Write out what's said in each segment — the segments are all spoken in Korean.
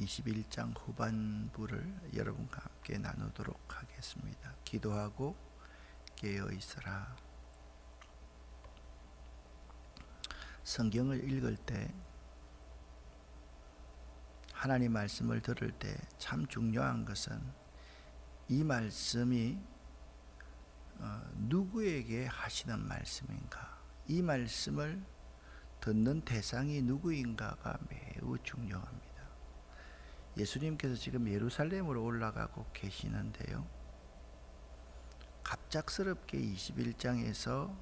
21장 후반부를 여러분과 함께 나누도록 하겠습니다. 기도하고 깨어 있으라. 성경을 읽을 때, 하나님 말씀을 들을 때 참 중요한 것은 이 말씀이 누구에게 하시는 말씀인가, 이 말씀을 듣는 대상이 누구인가가 매우 중요합니다. 예수님께서 지금 예루살렘으로 올라가고 계시는데요, 갑작스럽게 21장에서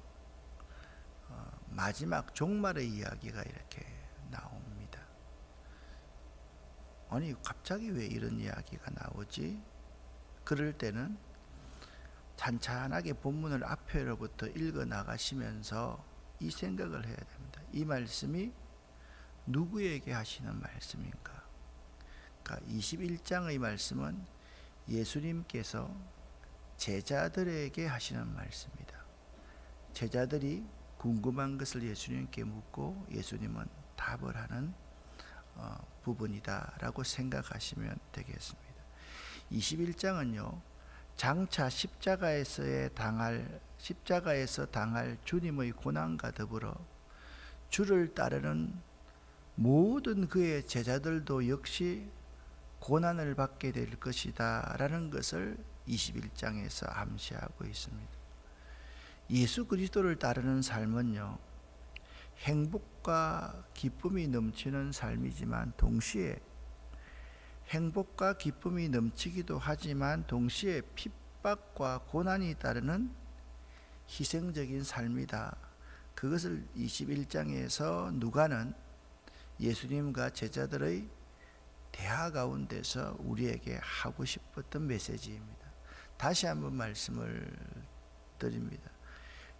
마지막 종말의 이야기가 이렇게 나옵니다. 아니, 갑자기 왜 이런 이야기가 나오지? 그럴 때는 찬찬하게 본문을 앞에로부터 읽어 나가시면서 이 생각을 해야 됩니다. 이 말씀이 누구에게 하시는 말씀인가? 그러니까 21장의 말씀은 예수님께서 제자들에게 하시는 말씀입니다. 제자들이 궁금한 것을 예수님께 묻고 예수님은 답을 하는 부분이다 라고 생각하시면 되겠습니다. 21장은요, 장차 십자가에서 당할 주님의 고난과 더불어 주를 따르는 모든 그의 제자들도 역시 고난을 받게 될 것이다 라는 것을 21장에서 암시하고 있습니다. 예수 그리스도를 따르는 삶은요, 행복과 기쁨이 넘치는 삶이지만 동시에 행복과 기쁨이 넘치기도 하지만 동시에 핍박과 고난이 따르는 희생적인 삶이다. 그것을 21장에서 누가는 예수님과 제자들의 대화 가운데서 우리에게 하고 싶었던 메시지입니다. 다시 한번 말씀을 드립니다.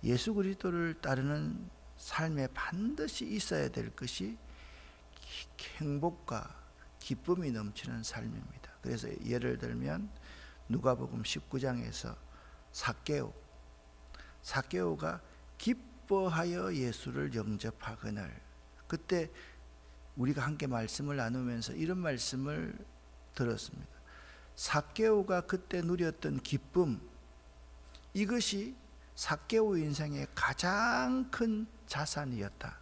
예수 그리스도를 따르는 삶에 반드시 있어야 될 것이 행복과 기쁨이 넘치는 삶입니다. 그래서 예를 들면 누가복음 19장에서 삭개오가 기뻐하여 예수를 영접하거늘, 그때 우리가 함께 말씀을 나누면서 이런 말씀을 들었습니다. 삭개오가 그때 누렸던 기쁨, 이것이 삭개오 인생의 가장 큰 자산이었다.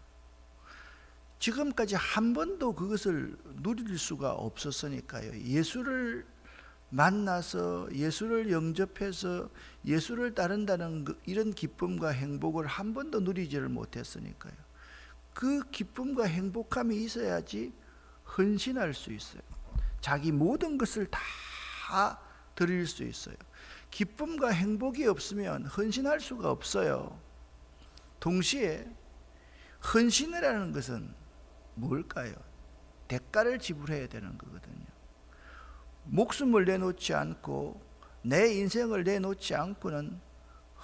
지금까지 한 번도 그것을 누릴 수가 없었으니까요. 예수를 만나서 예수를 영접해서 예수를 따른다는 이런 기쁨과 행복을 한 번도 누리지를 못했으니까요. 그 기쁨과 행복함이 있어야지 헌신할 수 있어요. 자기 모든 것을 다 드릴 수 있어요. 기쁨과 행복이 없으면 헌신할 수가 없어요. 동시에 헌신이라는 것은 뭘까요? 대가를 지불해야 되는 거거든요. 목숨을 내놓지 않고 내 인생을 내놓지 않고는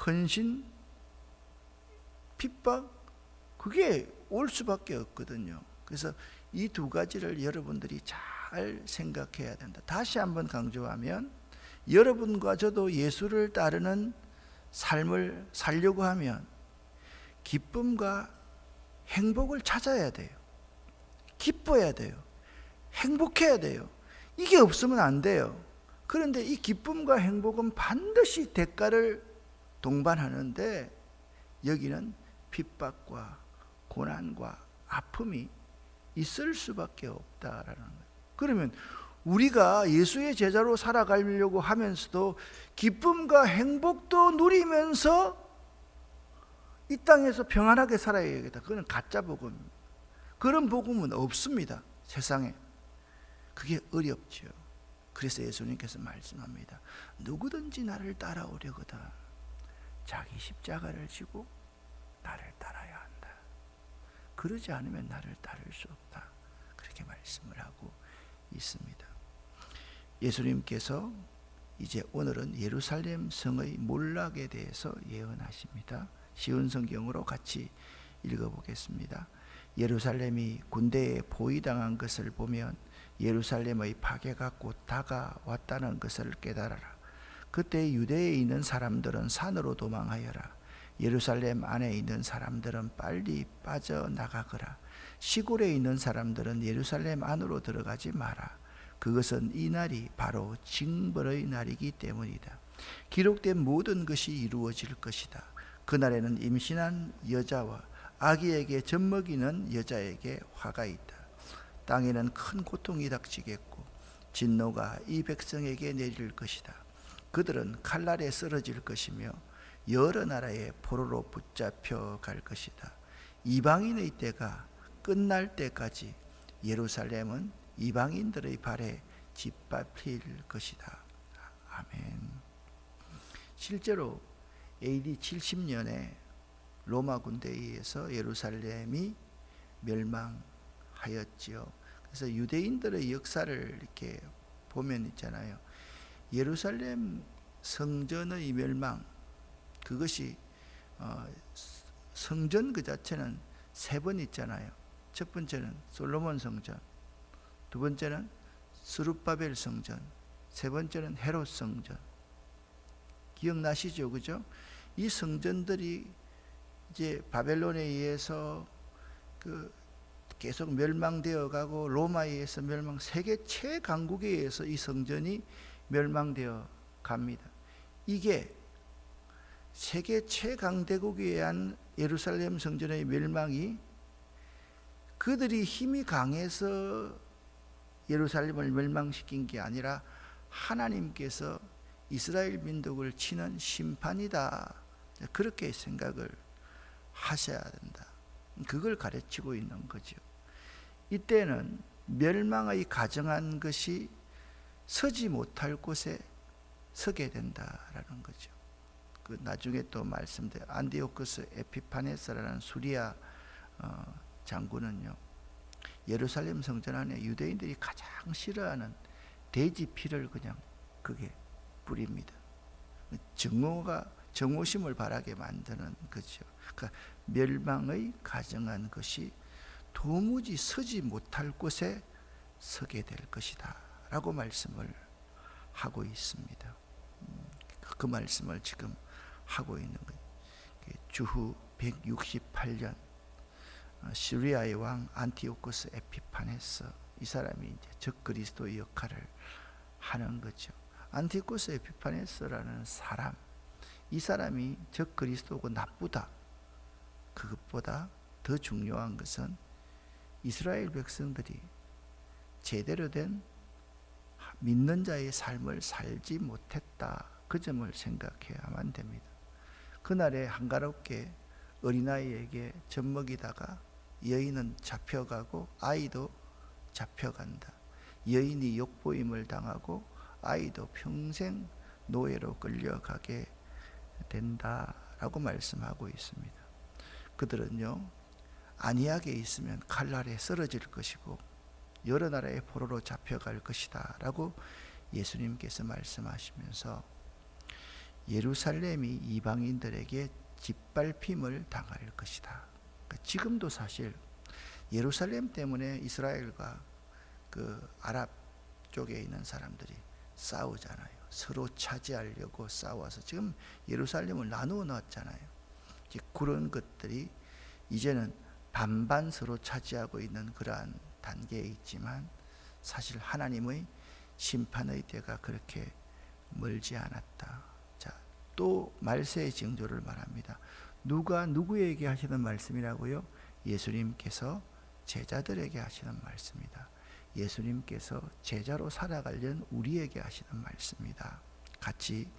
헌신, 핍박, 그게 올 수밖에 없거든요. 그래서 이 두 가지를 여러분들이 잘 생각해야 된다. 다시 한번 강조하면, 여러분과 저도 예수를 따르는 삶을 살려고 하면 기쁨과 행복을 찾아야 돼요. 기뻐야 돼요. 행복해야 돼요. 이게 없으면 안 돼요. 그런데 이 기쁨과 행복은 반드시 대가를 동반하는데, 여기는 핍박과 고난과 아픔이 있을 수밖에 없다라는 거예요. 그러면 우리가 예수의 제자로 살아가려고 하면서도 기쁨과 행복도 누리면서 이 땅에서 평안하게 살아야겠다. 그건 가짜 복음입니다. 그런 복음은 없습니다, 세상에. 그게 어렵죠. 그래서 예수님께서 말씀합니다. 누구든지 나를 따라오려거든 자기 십자가를 지고 나를 따라야 한다. 그러지 않으면 나를 따를 수 없다. 그렇게 말씀을 하고 있습니다. 예수님께서 이제 오늘은 예루살렘 성의 몰락에 대해서 예언하십니다. 쉬운 성경으로 같이 읽어보겠습니다. 예루살렘이 군대에 포위당한 것을 보면 예루살렘의 파괴가 곧 다가왔다는 것을 깨달아라. 그때 유대에 있는 사람들은 산으로 도망하여라. 예루살렘 안에 있는 사람들은 빨리 빠져나가거라. 시골에 있는 사람들은 예루살렘 안으로 들어가지 마라. 그것은 이 날이 바로 징벌의 날이기 때문이다. 기록된 모든 것이 이루어질 것이다. 그날에는 임신한 여자와 아기에게 젖먹이는 여자에게 화가 있다. 땅에는 큰 고통이 닥치겠고 진노가 이 백성에게 내릴 것이다. 그들은 칼날에 쓰러질 것이며 여러 나라의 포로로 붙잡혀 갈 것이다. 이방인의 때가 끝날 때까지 예루살렘은 이방인들의 발에 짓밟힐 것이다. 아멘. 실제로 AD 70년에 로마 군대에 의해서 예루살렘이 멸망하였지요. 그래서 유대인들의 역사를 이렇게 보면 있잖아요. 예루살렘 성전의 멸망, 그것이 성전 그 자체는 세 번 있잖아요. 첫 번째는 솔로몬 성전, 두 번째는 스룹바벨 성전, 세 번째는 헤롯 성전. 기억나시죠? 그죠? 이 성전들이 이제 바벨론에 의해서 계속 멸망되어 가고 로마에 의해서 세계 최강국에 의해서 이 성전이 멸망되어 갑니다. 이게 세계 최강대국에 의한 예루살렘 성전의 멸망이 그들이 힘이 강해서 예루살렘을 멸망시킨 게 아니라 하나님께서 이스라엘 민족을 치는 심판이다. 그렇게 생각을 하셔야 된다. 그걸 가르치고 있는 거죠. 이때는 멸망의 가정한 것이 서지 못할 곳에 서게 된다라는 거죠. 그 나중에 또 말씀드린 안디오쿠스 에피파네스라는 수리아 장군은요, 예루살렘 성전 안에 유대인들이 가장 싫어하는 돼지 피를 그냥 그게 뿌립니다. 정오심을 바라게 만드는 거죠. 그러니까 멸망의 가정한 것이 도무지 서지 못할 곳에 서게 될 것이다 라고 말씀을 하고 있습니다. 그 말씀을 지금 하고 있는 거예요. 주후 168년 시리아의 왕 안티오쿠스 에피파네스, 이 사람이 이제 적그리스도의 역할을 하는 거죠. 안티오쿠스 에피파네스라는 사람, 이 사람이 적그리스도고 나쁘다. 그것보다 더 중요한 것은 이스라엘 백성들이 제대로 된 믿는 자의 삶을 살지 못했다. 그 점을 생각해야만 됩니다. 그날에 한가롭게 어린아이에게 젖먹이다가 여인은 잡혀가고 아이도 잡혀간다. 여인이 욕보임을 당하고 아이도 평생 노예로 끌려가게 된다라고 말씀하고 있습니다. 그들은요, 안이하게 있으면 칼날에 쓰러질 것이고 여러 나라의 포로로 잡혀갈 것이다 라고 예수님께서 말씀하시면서 예루살렘이 이방인들에게 짓밟힘을 당할 것이다. 그러니까 지금도 사실 예루살렘 때문에 이스라엘과 그 아랍 쪽에 있는 사람들이 싸우잖아요. 서로 차지하려고 싸워서 지금 예루살렘을 나누어 놨잖아요. 그런 것들이 이제는 반반 서로 차지하고 있는 그러한 단계에 있지만 사실 하나님의 심판의 때가 그렇게 멀지 않았다. 자, 또 말세의 징조를 말합니다. 누가 누구에게 하시는 말씀이라고요? 예수님께서 제자들에게 하시는 말씀이다. 예수님께서 제자로 살아가려는 우리에게 하시는 말씀이다. 같이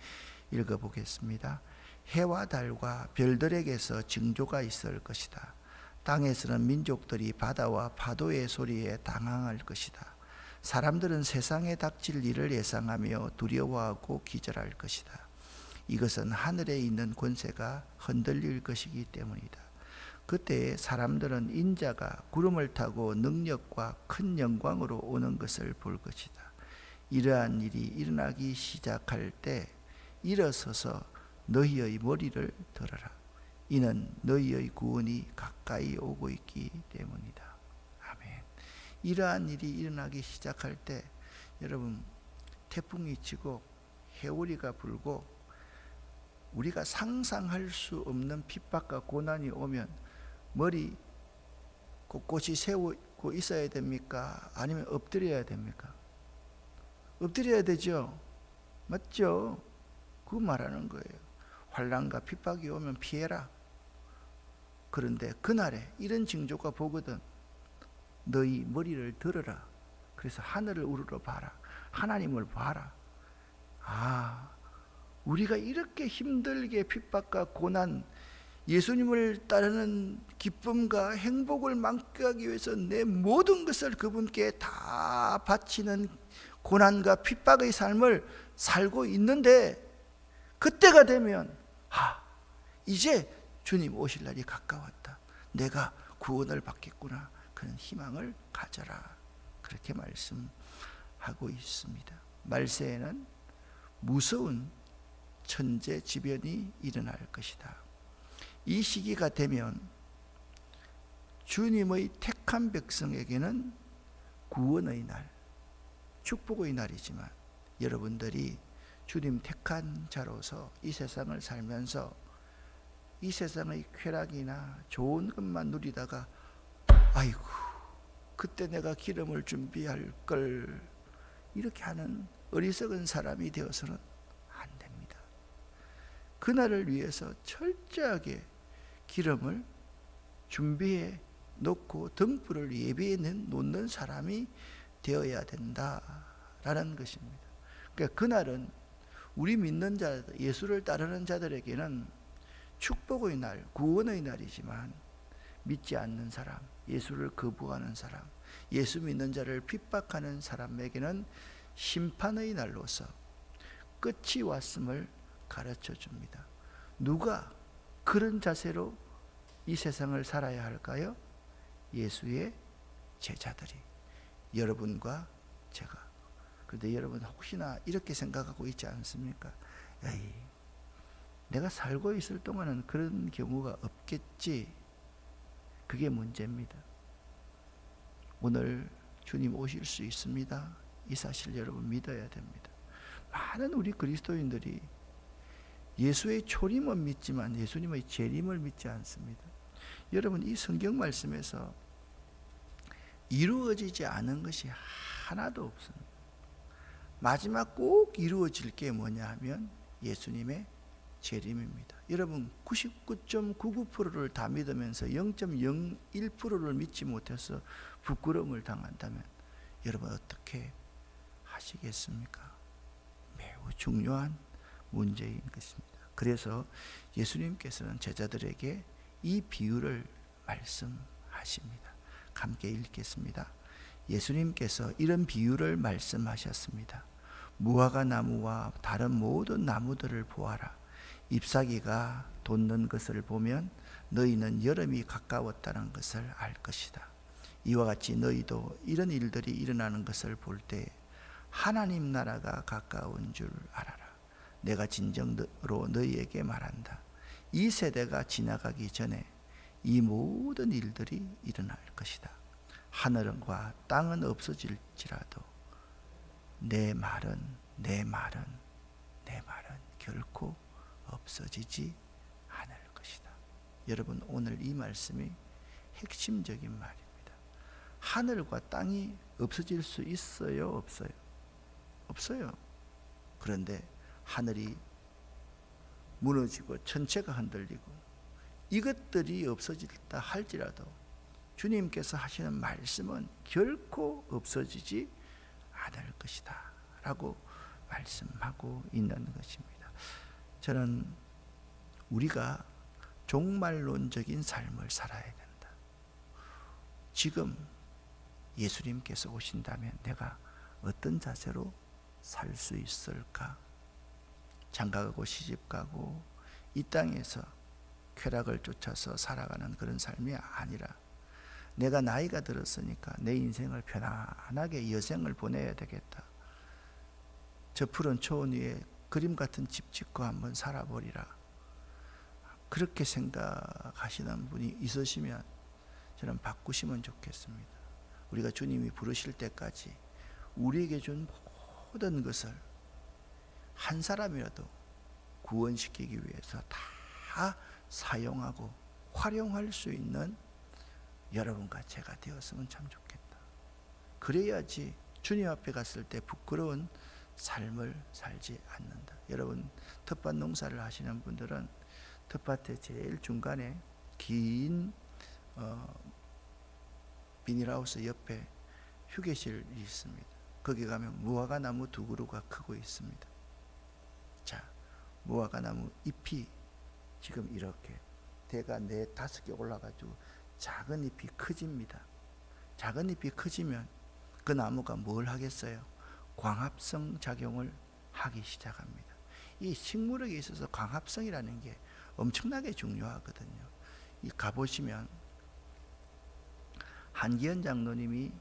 읽어보겠습니다. 해와 달과 별들에게서 징조가 있을 것이다. 땅에서는 민족들이 바다와 파도의 소리에 당황할 것이다. 사람들은 세상에 닥칠 일을 예상하며 두려워하고 기절할 것이다. 이것은 하늘에 있는 권세가 흔들릴 것이기 때문이다. 그때 사람들은 인자가 구름을 타고 능력과 큰 영광으로 오는 것을 볼 것이다. 이러한 일이 일어나기 시작할 때 일어서서 너희의 머리를 들어라. 이는 너희의 구원이 가까이 오고 있기 때문이다. 아멘. 이러한 일이 일어나기 시작할 때 여러분, 태풍이 치고 해오리가 불고 우리가 상상할 수 없는 핍박과 고난이 오면 머리 꼿꼿이 세우고 있어야 됩니까? 아니면 엎드려야 됩니까? 엎드려야 되죠. 맞죠? 그거 말하는 거예요. 환난과 핍박이 오면 피해라. 그런데 그날에 이런 징조가 보거든 너희 머리를 들어라. 그래서 하늘을 우러러 봐라. 하나님을 봐라. 우리가 이렇게 힘들게 핍박과 고난, 예수님을 따르는 기쁨과 행복을 만끽하기 위해서 내 모든 것을 그분께 다 바치는 고난과 핍박의 삶을 살고 있는데, 그때가 되면 이제 주님 오실 날이 가까웠다. 내가 구원을 받겠구나. 그런 희망을 가져라. 그렇게 말씀하고 있습니다. 말세에는 무서운 천재지변이 일어날 것이다. 이 시기가 되면 주님의 택한 백성에게는 구원의 날, 축복의 날이지만 여러분들이 주님 택한 자로서 이 세상을 살면서 이 세상의 쾌락이나 좋은 것만 누리다가 아이고 그때 내가 기름을 준비할 걸, 이렇게 하는 어리석은 사람이 되어서는 안 됩니다. 그날을 위해서 철저하게 기름을 준비해 놓고 등불을 예비해 놓는 사람이 되어야 된다라는 것입니다. 그러니까 그날은 우리 믿는 자, 예수를 따르는 자들에게는 축복의 날, 구원의 날이지만 믿지 않는 사람, 예수를 거부하는 사람, 예수 믿는 자를 핍박하는 사람에게는 심판의 날로서 끝이 왔음을 가르쳐 줍니다. 누가 그런 자세로 이 세상을 살아야 할까요? 예수의 제자들이, 여러분과 제가. 그런데 여러분 혹시나 이렇게 생각하고 있지 않습니까? 에이, 내가 살고 있을 동안은 그런 경우가 없겠지. 그게 문제입니다. 오늘 주님 오실 수 있습니다. 이 사실 여러분 믿어야 됩니다. 많은 우리 그리스도인들이 예수의 초림은 믿지만 예수님의 재림을 믿지 않습니다. 여러분 이 성경 말씀에서 이루어지지 않은 것이 하나도 없습니다. 마지막 꼭 이루어질 게 뭐냐 하면 예수님의 재림입니다. 여러분 99.99%를 다 믿으면서 0.01%를 믿지 못해서 부끄러움을 당한다면 여러분 어떻게 하시겠습니까? 매우 중요한 문제인 것입니다. 그래서 예수님께서는 제자들에게 이 비유를 말씀하십니다. 함께 읽겠습니다. 예수님께서 이런 비유를 말씀하셨습니다. 무화과 나무와 다른 모든 나무들을 보아라. 잎사귀가 돋는 것을 보면 너희는 여름이 가까웠다는 것을 알 것이다. 이와 같이 너희도 이런 일들이 일어나는 것을 볼 때 하나님 나라가 가까운 줄 알아라. 내가 진정으로 너희에게 말한다. 이 세대가 지나가기 전에 이 모든 일들이 일어날 것이다. 하늘과 땅은 없어질지라도 내 말은 결코 없어지지 않을 것이다. 여러분 오늘 이 말씀이 핵심적인 말입니다. 하늘과 땅이 없어질 수 있어요? 없어요? 없어요. 그런데 하늘이 무너지고 천체가 흔들리고 이것들이 없어질다 할지라도 주님께서 하시는 말씀은 결코 없어지지 않을 것이다 라고 말씀하고 있는 것입니다. 저는 우리가 종말론적인 삶을 살아야 된다. 지금 예수님께서 오신다면 내가 어떤 자세로 살 수 있을까? 장가가고 시집가고 이 땅에서 쾌락을 쫓아서 살아가는 그런 삶이 아니라 내가 나이가 들었으니까 내 인생을 편안하게 여생을 보내야 되겠다. 저 푸른 초원 위에 그림 같은 집 짓고 한번 살아보리라. 그렇게 생각하시는 분이 있으시면 저는 바꾸시면 좋겠습니다. 우리가 주님이 부르실 때까지 우리에게 준 모든 것을 한 사람이라도 구원시키기 위해서 다 사용하고 활용할 수 있는 여러분과 제가 되었으면 참 좋겠다. 그래야지 주님 앞에 갔을 때 부끄러운 삶을 살지 않는다. 여러분, 텃밭 농사를 하시는 분들은 텃밭의 제일 중간에 긴 비닐하우스 옆에 휴게실이 있습니다. 거기 가면 무화과 나무 2그루가 크고 있습니다. 자, 무화과 나무 잎이 지금 이렇게 대가 4-5개 올라가지고 작은 잎이 커집니다. 작은 잎이 커지면 그 나무가 뭘 하겠어요? 광합성 작용을 하기 시작합니다. 이 식물에게 있어서 광합성이라는 게 엄청나게 중요하거든요. 가보시면 한기현 장로님이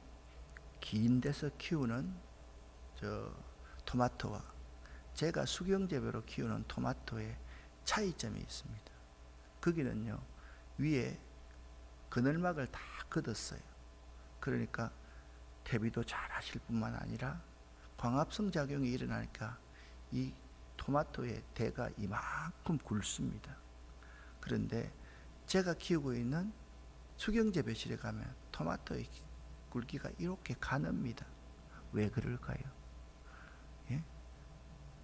긴 데서 키우는 토마토와 제가 수경재배로 키우는 토마토의 차이점이 있습니다. 거기는요, 위에 그늘막을 다 걷었어요. 그러니까 대비도 잘 하실 뿐만 아니라 광합성 작용이 일어나니까 이 토마토의 대가 이만큼 굵습니다. 그런데 제가 키우고 있는 수경재배실에 가면 토마토의 굵기가 이렇게 가늡니다. 왜 그럴까요? 예?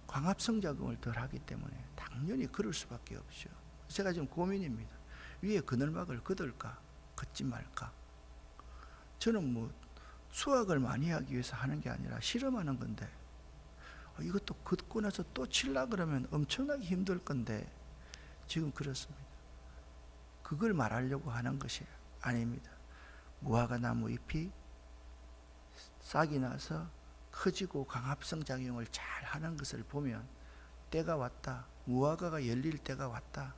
광합성 작용을 덜 하기 때문에 당연히 그럴 수밖에 없죠. 제가 지금 고민입니다. 위에 그늘막을 걷을까 걷지 말까. 저는 수확을 많이 하기 위해서 하는 게 아니라 실험하는 건데, 이것도 걷고 나서 또 칠라 그러면 엄청나게 힘들 건데, 지금 그렇습니다. 그걸 말하려고 하는 것이 아닙니다. 무화과 나무 잎이 싹이 나서 커지고 광합성 작용을 잘 하는 것을 보면 때가 왔다, 무화과가 열릴 때가 왔다,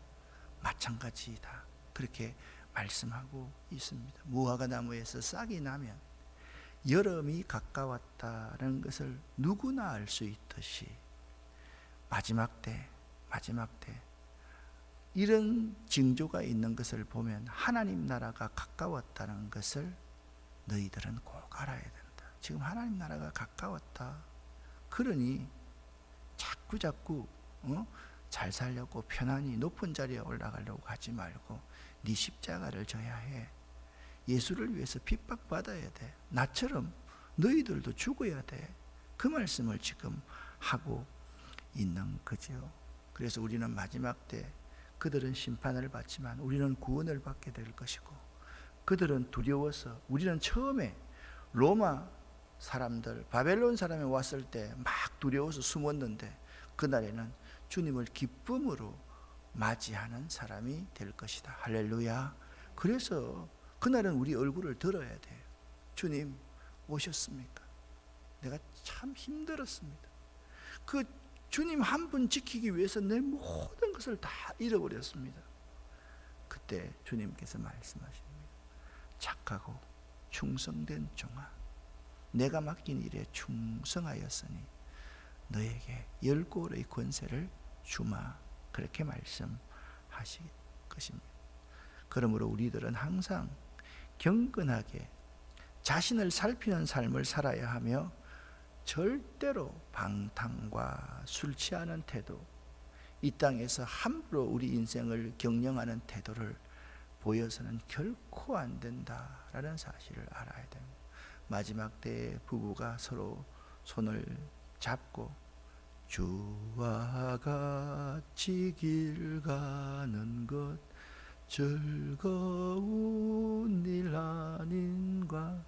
마찬가지다, 그렇게 말씀하고 있습니다. 무화과 나무에서 싹이 나면 여름이 가까웠다는 것을 누구나 알 수 있듯이 마지막 때 이런 징조가 있는 것을 보면 하나님 나라가 가까웠다는 것을 너희들은 꼭 알아야 된다. 지금 하나님 나라가 가까웠다. 그러니 자꾸 잘 살려고 편안히 높은 자리에 올라가려고 하지 말고 네 십자가를 져야 해. 예수를 위해서 핍박받아야 돼. 나처럼 너희들도 죽어야 돼. 그 말씀을 지금 하고 있는 거죠. 그래서 우리는 마지막 때 그들은 심판을 받지만 우리는 구원을 받게 될 것이고, 그들은 두려워서, 우리는 처음에 로마 사람들, 바벨론 사람이 왔을 때 막 두려워서 숨었는데 그날에는 주님을 기쁨으로 맞이하는 사람이 될 것이다. 할렐루야. 그래서 그날은 우리 얼굴을 들어야 돼요. 주님 오셨습니까? 내가 참 힘들었습니다. 그 주님 한 분 지키기 위해서 내 모든 것을 다 잃어버렸습니다. 그때 주님께서 말씀하십니다. 착하고 충성된 종아, 내가 맡긴 일에 충성하였으니 너에게 10골의 권세를 주마. 그렇게 말씀하실 것입니다. 그러므로 우리들은 항상 경건하게 자신을 살피는 삶을 살아야 하며, 절대로 방탕과 술 취하는 태도, 이 땅에서 함부로 우리 인생을 경영하는 태도를 보여서는 결코 안 된다라는 사실을 알아야 됩니다. 마지막 때에 부부가 서로 손을 잡고 주와 같이 길 가는 것 즐거운 일 아닌가.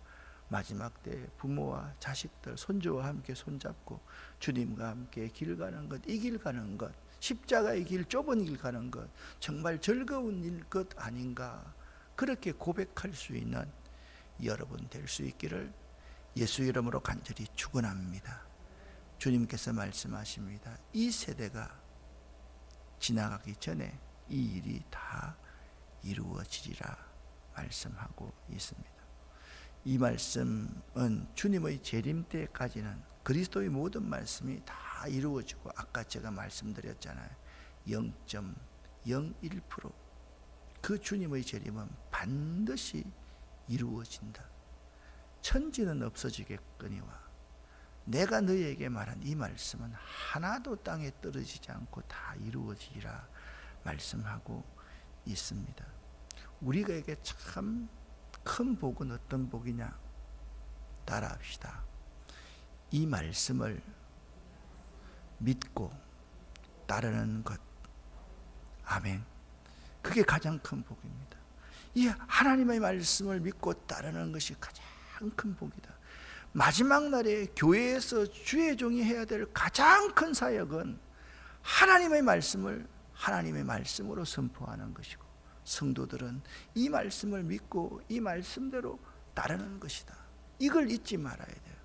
마지막 때 부모와 자식들, 손주와 함께 손잡고 주님과 함께 길 가는 것, 이 길 가는 것, 십자가의 길, 좁은 길 가는 것 정말 즐거운 일 것 아닌가. 그렇게 고백할 수 있는 여러분 될 수 있기를 예수 이름으로 간절히 축원합니다. 주님께서 말씀하십니다. 이 세대가 지나가기 전에 이 일이 다 이루어지리라 말씀하고 있습니다. 이 말씀은 주님의 재림 때까지는 그리스도의 모든 말씀이 다 이루어지고, 아까 제가 말씀드렸잖아요. 0.01% 그 주님의 재림은 반드시 이루어진다. 천지는 없어지겠거니와 내가 너희에게 말한 이 말씀은 하나도 땅에 떨어지지 않고 다 이루어지리라 말씀하고 있습니다. 우리에게 참 큰 복은 어떤 복이냐? 따라합시다. 이 말씀을 믿고 따르는 것. 아멘. 그게 가장 큰 복입니다. 이 하나님의 말씀을 믿고 따르는 것이 가장 큰 복이다. 마지막 날에 교회에서 주의 종이 해야 될 가장 큰 사역은 하나님의 말씀을 하나님의 말씀으로 선포하는 것이고, 성도들은 이 말씀을 믿고 이 말씀대로 따르는 것이다. 이걸 잊지 말아야 돼요.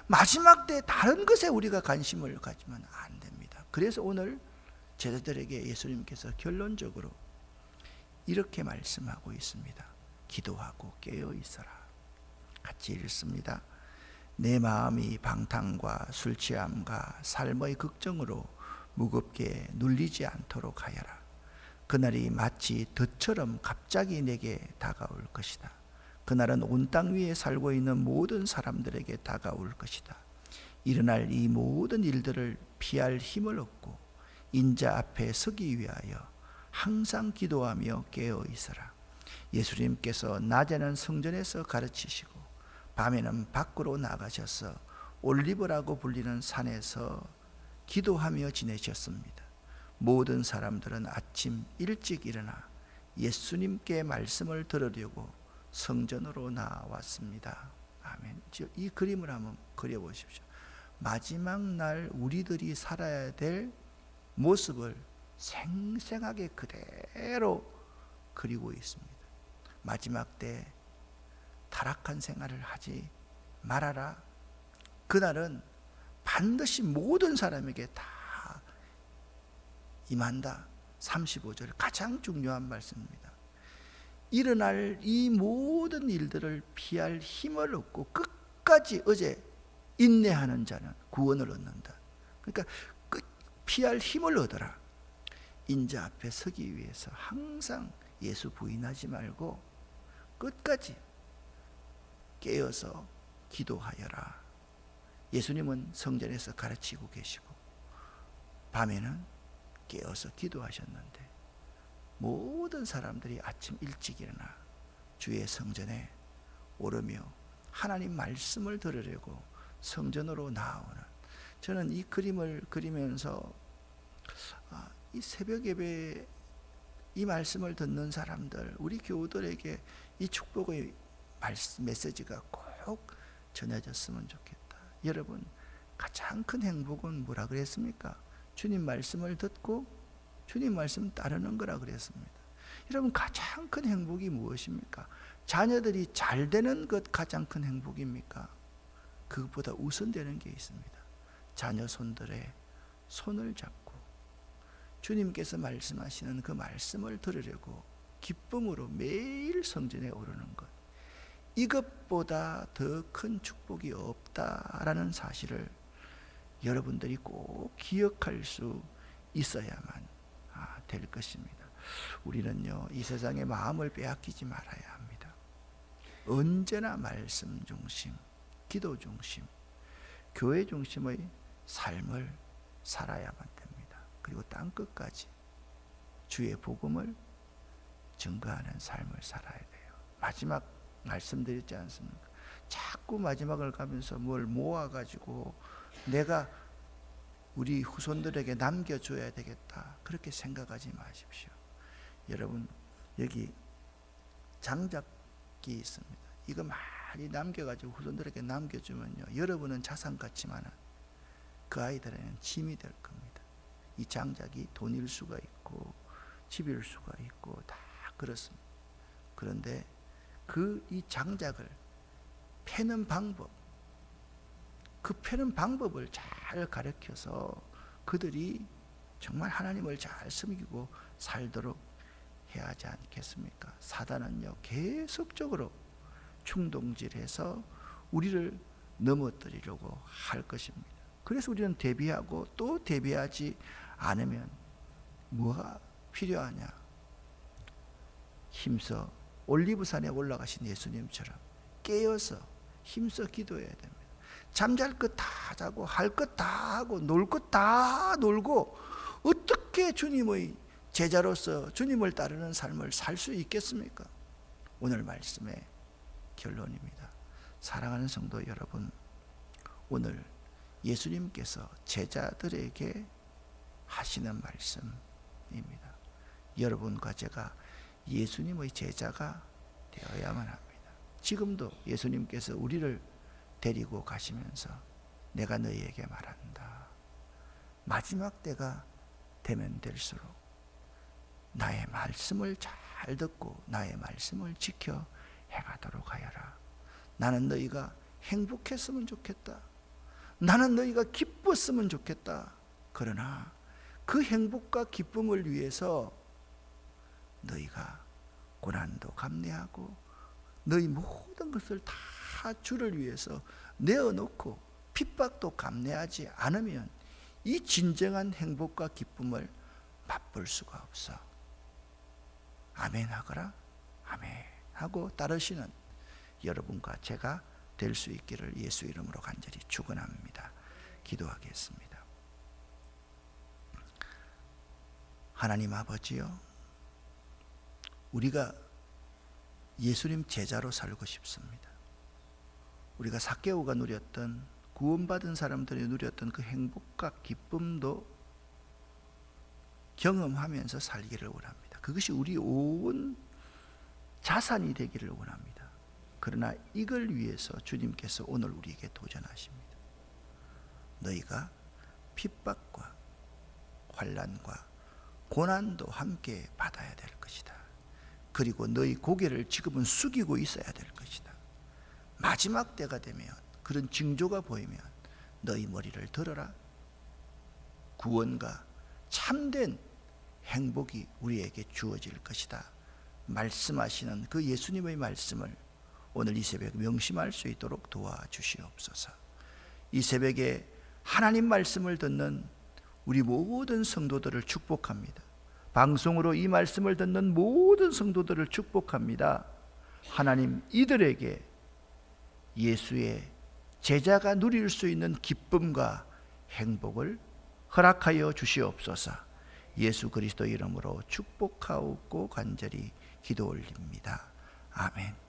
마지막 때 다른 것에 우리가 관심을 가지면 안 됩니다. 그래서 오늘 제자들에게 예수님께서 결론적으로 이렇게 말씀하고 있습니다. 기도하고 깨어 있어라. 같이 읽습니다. 내 마음이 방탕과 술 취함과 삶의 걱정으로 무겁게 눌리지 않도록 하여라. 그날이 마치 덫처럼 갑자기 내게 다가올 것이다. 그날은 온 땅 위에 살고 있는 모든 사람들에게 다가올 것이다. 일어날 이 모든 일들을 피할 힘을 얻고 인자 앞에 서기 위하여 항상 기도하며 깨어 있어라. 예수님께서 낮에는 성전에서 가르치시고 밤에는 밖으로 나가셔서 올리브라고 불리는 산에서 기도하며 지내셨습니다. 모든 사람들은 아침 일찍 일어나 예수님께 말씀을 들으려고 성전으로 나왔습니다. 아멘. 이 그림을 한번 그려보십시오. 마지막 날 우리들이 살아야 될 모습을 생생하게 그대로 그리고 있습니다. 마지막 때 타락한 생활을 하지 말아라. 그날은 반드시 모든 사람에게 다 임한다. 35절 가장 중요한 말씀입니다. 일어날 이 모든 일들을 피할 힘을 얻고 끝까지 어제 인내하는 자는 구원을 얻는다. 그러니까 피할 힘을 얻어라. 인자 앞에 서기 위해서 항상 예수 부인하지 말고 끝까지 깨어서 기도하여라. 예수님은 성전에서 가르치고 계시고 밤에는 깨어서 기도하셨는데 모든 사람들이 아침 일찍 일어나 주의 성전에 오르며 하나님 말씀을 들으려고 성전으로 나오는, 저는 이 그림을 그리면서 이 새벽 예배 이 말씀을 듣는 사람들, 우리 교우들에게 이 축복의 메시지가 꼭 전해졌으면 좋겠다. 여러분, 가장 큰 행복은 뭐라 그랬습니까? 주님 말씀을 듣고 주님 말씀 따르는 거라 그랬습니다. 여러분, 가장 큰 행복이 무엇입니까? 자녀들이 잘 되는 것 가장 큰 행복입니까? 그것보다 우선되는 게 있습니다. 자녀 손들의 손을 잡고 주님께서 말씀하시는 그 말씀을 들으려고 기쁨으로 매일 성전에 오르는 것, 이것보다 더 큰 축복이 없다라는 사실을 여러분들이 꼭 기억할 수 있어야만 될 것입니다. 우리는요, 이 세상에 마음을 빼앗기지 말아야 합니다. 언제나 말씀 중심, 기도 중심, 교회 중심의 삶을 살아야만 됩니다. 그리고 땅끝까지 주의 복음을 증거하는 삶을 살아야 돼요. 마지막 말씀드렸지 않습니까? 자꾸 마지막을 가면서 뭘 모아가지고 내가 우리 후손들에게 남겨줘야 되겠다, 그렇게 생각하지 마십시오. 여러분, 여기 장작기 있습니다. 이거 많이 남겨가지고 후손들에게 남겨주면요, 여러분은 자산 같지만 그 아이들에게는 짐이 될 겁니다. 이 장작이 돈일 수가 있고 집일 수가 있고 다 그렇습니다. 그런데 이 장작을 패는 방법, 그 패는 방법을 잘 가르쳐서 그들이 정말 하나님을 잘 섬기고 살도록 해야 하지 않겠습니까? 사단은요, 계속적으로 충동질해서 우리를 넘어뜨리려고 할 것입니다. 그래서 우리는 대비하고 또 대비하지 않으면 뭐가 필요하냐? 힘써 올리브산에 올라가신 예수님처럼 깨어서 힘써 기도해야 됩니다. 잠잘 것 다 자고 할 것 다 하고 놀 것 다 놀고 어떻게 주님의 제자로서 주님을 따르는 삶을 살 수 있겠습니까? 오늘 말씀의 결론입니다. 사랑하는 성도 여러분, 오늘 예수님께서 제자들에게 하시는 말씀입니다. 여러분과 제가 예수님의 제자가 되어야만 합니다. 지금도 예수님께서 우리를 데리고 가시면서 내가 너희에게 말한다. 마지막 때가 되면 될수록 나의 말씀을 잘 듣고 나의 말씀을 지켜 행하도록 하여라. 나는 너희가 행복했으면 좋겠다. 나는 너희가 기뻤으면 좋겠다. 그러나 그 행복과 기쁨을 위해서 너희가 고난도 감내하고 너희 모든 것을 다 주를 위해서 내어놓고 핍박도 감내하지 않으면 이 진정한 행복과 기쁨을 맛볼 수가 없어. 아멘 하거라. 아멘 하고 따르시는 여러분과 제가 될 수 있기를 예수 이름으로 간절히 축원합니다. 기도하겠습니다. 하나님 아버지요, 우리가 예수님 제자로 살고 싶습니다. 우리가 삭개오가 누렸던, 구원받은 사람들이 누렸던 그 행복과 기쁨도 경험하면서 살기를 원합니다. 그것이 우리 온 자산이 되기를 원합니다. 그러나 이걸 위해서 주님께서 오늘 우리에게 도전하십니다. 너희가 핍박과 환난과 고난도 함께 받아야 될 것이다. 그리고 너희 고개를 지금은 숙이고 있어야 될 것이다. 마지막 때가 되면, 그런 징조가 보이면 너희 머리를 들어라. 구원과 참된 행복이 우리에게 주어질 것이다. 말씀하시는 그 예수님의 말씀을 오늘 이 새벽 명심할 수 있도록 도와주시옵소서. 이 새벽에 하나님 말씀을 듣는 우리 모든 성도들을 축복합니다. 방송으로 이 말씀을 듣는 모든 성도들을 축복합니다. 하나님, 이들에게 예수의 제자가 누릴 수 있는 기쁨과 행복을 허락하여 주시옵소서. 예수 그리스도 이름으로 축복하옵고 간절히 기도 올립니다. 아멘.